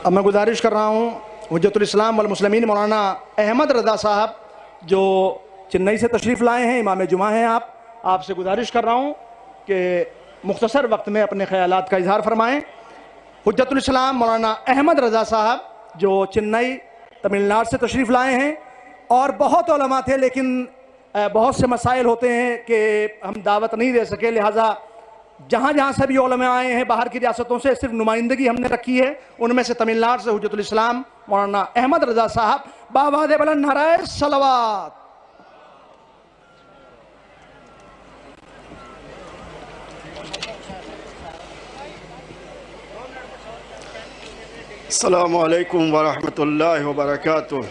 अब मैं गुजारिश कर रहा हूँ हुज्जतुल इस्लाम वल मुस्लिमीन मौलाना अहमद रज़ा साहब जो चेन्नई से तशरीफ़ लाए हैं, इमाम जुमा हैं, आपसे गुजारिश कर रहा हूँ कि मुख्तसर वक्त में अपने ख़यालात का इजहार फरमाएँ। हुज्जतुल इस्लाम मौलाना अहमद रज़ा साहब जो चेन्नई तमिलनाडु से तशरीफ़ लाए हैं, और बहुत उलमा थे लेकिन बहुत से मसाइल होते हैं कि हम दावत नहीं दे सके, लिहाजा जहाँ जहाँ से भी उलमा आए हैं बाहर की रियासतों से, सिर्फ नुमाइंदगी हमने रखी है। उनमें से तमिलनाडु से हुज्जतुल इस्लाम मौलाना अहमद रज़ा साहब, बाबाद बुलंद नाराए सलवात। अस्सलामु अलैकुम वरहमतुल्लाहि वबरकातुह।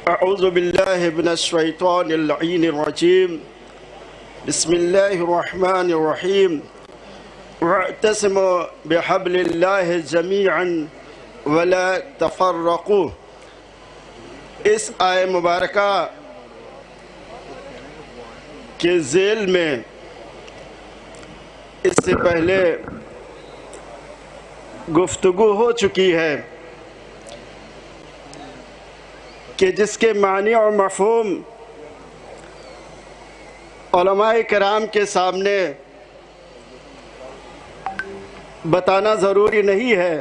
अऊज़ु बिल्लाहि मिनश शैतानिर रजीम। बिस्मिल्लाहिर रहमानिर रहीम। वअतसिमू बिहब्लिल्लाहि जमीअन वला तफर्रक़ू। इस आय मुबारका के ज़ेल में इससे पहले गुफ्तगू हो चुकी है कि जिसके मानी और मफ़हूम उलमाए किराम के सामने बताना ज़रूरी नहीं है,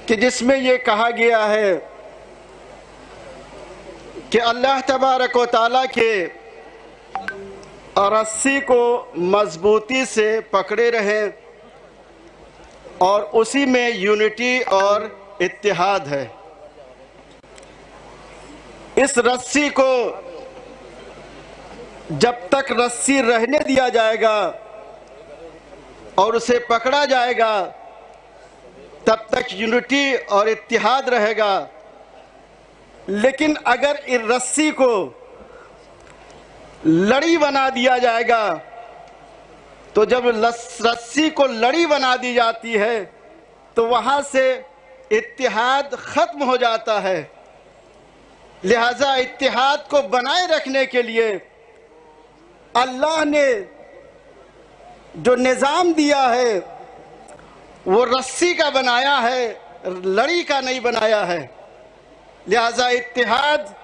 कि जिसमें ये कहा गया है कि अल्लाह तबारक व तआला के रस्सी को मजबूती से पकड़े रहें और उसी में यूनिटी और इत्तिहाद है। इस रस्सी को जब तक रस्सी रहने दिया जाएगा और उसे पकड़ा जाएगा तब तक यूनिटी और इत्तिहाद रहेगा। लेकिन अगर इस रस्सी को लड़ी बना दिया जाएगा तो जब रस्सी को लड़ी बना दी जाती है तो वहाँ से इत्तिहाद ख़त्म हो जाता है। लिहाजा इत्तिहाद को बनाए रखने के लिए अल्लाह ने जो निज़ाम दिया है वो रस्सी का बनाया है, लड़ी का नहीं बनाया है। लिहाजा इत्तिहाद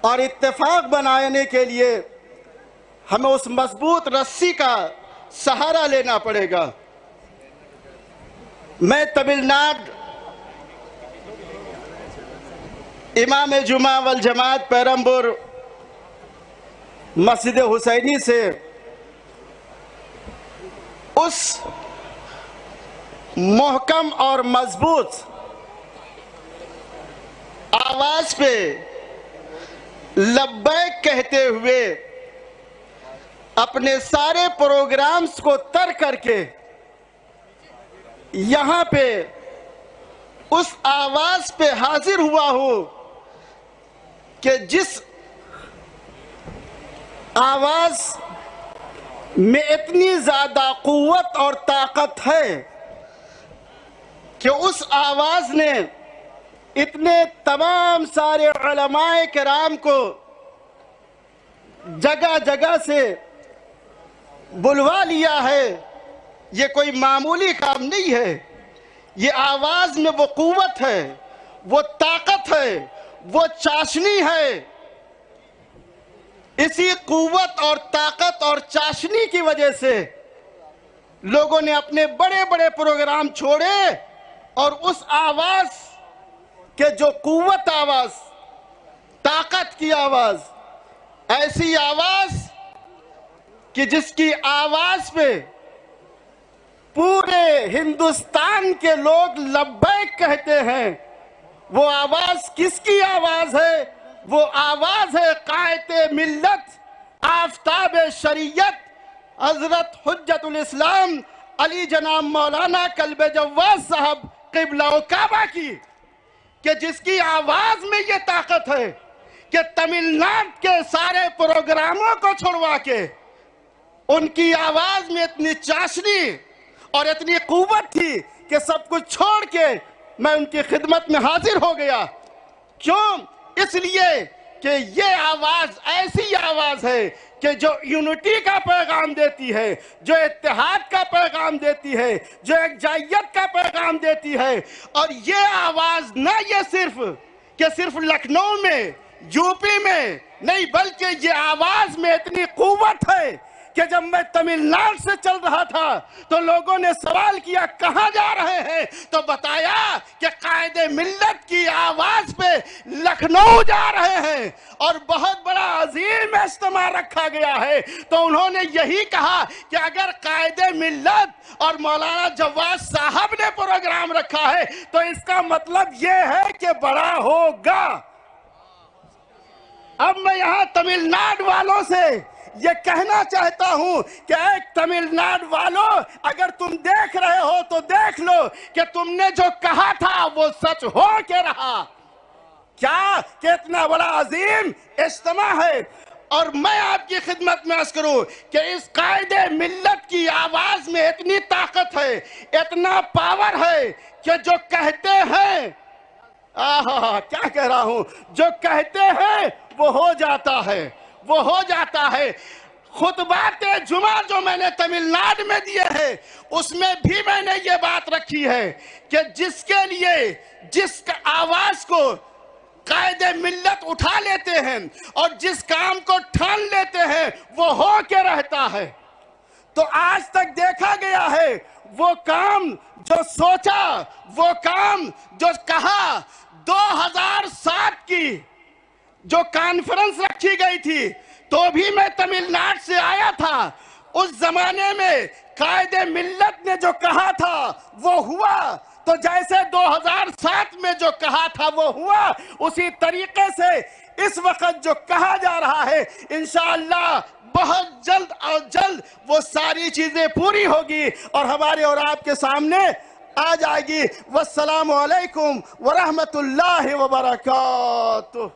और इत्तेफाक बनाने के लिए हमें उस मजबूत रस्सी का सहारा लेना पड़ेगा। मैं तमिलनाडु इमाम जुमा वल जमात पेरम्बूर मस्जिद हुसैनी से उस मोहकम और मजबूत आवाज पे लब्बैक कहते हुए अपने सारे प्रोग्राम्स को तर्क करके यहाँ पे उस आवाज पे हाजिर हुआ हूँ कि जिस आवाज में इतनी ज्यादा कुव्वत और ताकत है कि उस आवाज ने इतने तमाम सारे उलमाए किराम को जगह जगह से बुलवा लिया है। ये कोई मामूली काम नहीं है। ये आवाज में वो कुव्वत है, वो ताकत है, वो चाशनी है। इसी कुव्वत और ताकत और चाशनी की वजह से लोगों ने अपने बड़े बड़े प्रोग्राम छोड़े और उस आवाज के जो कुव्वत आवाज, ताकत की आवाज, ऐसी आवाज कि जिसकी आवाज पे पूरे हिंदुस्तान के लोग लब्बैक कहते हैं, वो आवाज किसकी आवाज है? वो आवाज है कायते मिल्लत, आफताब शरीयत, हजरत हुज्जतुल इस्लाम अली जनाब मौलाना कल्बे जव्वाद साहब क़िबला काबा की, कि जिसकी आवाज में ये ताकत है कि तमिलनाडु के सारे प्रोग्रामों को छुड़वा के उनकी आवाज में इतनी चाशनी और इतनी कुव्वत थी कि सब कुछ छोड़ के मैं उनकी खिदमत में हाजिर हो गया। क्यों? इसलिए कि ये आवाज ऐसी आवाज है कि जो यूनिटी का पैगाम देती है, जो इत्तेहाद का पैगाम देती है, जो एकजाइयत का पैगाम देती है। और ये आवाज ना ये सिर्फ लखनऊ में, यूपी में नहीं, बल्कि ये आवाज में इतनी कुव्वत है कि जब मैं तमिलनाडु से चल रहा था तो लोगों ने सवाल किया कहां जा रहे हैं, तो बताया कि कायदे मिल्लत की आवाज पे लखनऊ जा रहे हैं और बहुत बड़ा अजीम इज्तिमा रखा गया है। तो उन्होंने यही कहा कि अगर कायदे मिल्लत और मौलाना जवाद साहब ने प्रोग्राम रखा है तो इसका मतलब यह है कि बड़ा होगा। अब मैं यहां तमिलनाडु वालों से ये कहना चाहता हूं कि एक तमिलनाडु वालों, अगर तुम देख रहे हो तो देख लो कि तुमने जो कहा था वो सच हो के रहा। क्या कितना बड़ा अजीम इज्तिमा है। और मैं आपकी खिदमत में अर्ज करूं कि इस कायदे मिल्लत की आवाज में इतनी ताकत है, इतना पावर है कि जो कहते हैं, क्या कह रहा हूं, जो कहते हैं वो हो जाता है, वो हो जाता है। खुतबाते जुमा जो मैंने तमिलनाडु में दिए हैं उसमें भी मैंने ये बात रखी है कि जिसके लिए जिस आवाज को कायदे मिल्लत उठा लेते हैं और जिस काम को ठान लेते हैं वो हो के रहता है। तो आज तक देखा गया है वो काम जो सोचा, वो काम जो कहा, 2007 की जो कॉन्फ्रेंस रखी गई थी तो भी मैं तमिलनाडु से आया था। उस जमाने में कायदे मिल्लत ने जो कहा था वो हुआ, तो जैसे 2007 में जो कहा था वो हुआ, उसी तरीके से इस वक्त जो कहा जा रहा है इंशाअल्लाह बहुत जल्द और जल्द वो सारी चीजें पूरी होगी और हमारे और आपके सामने आ जाएगी। वस्सलामु अलैकुम व रहमतुल्लाहि व बरकातुहू।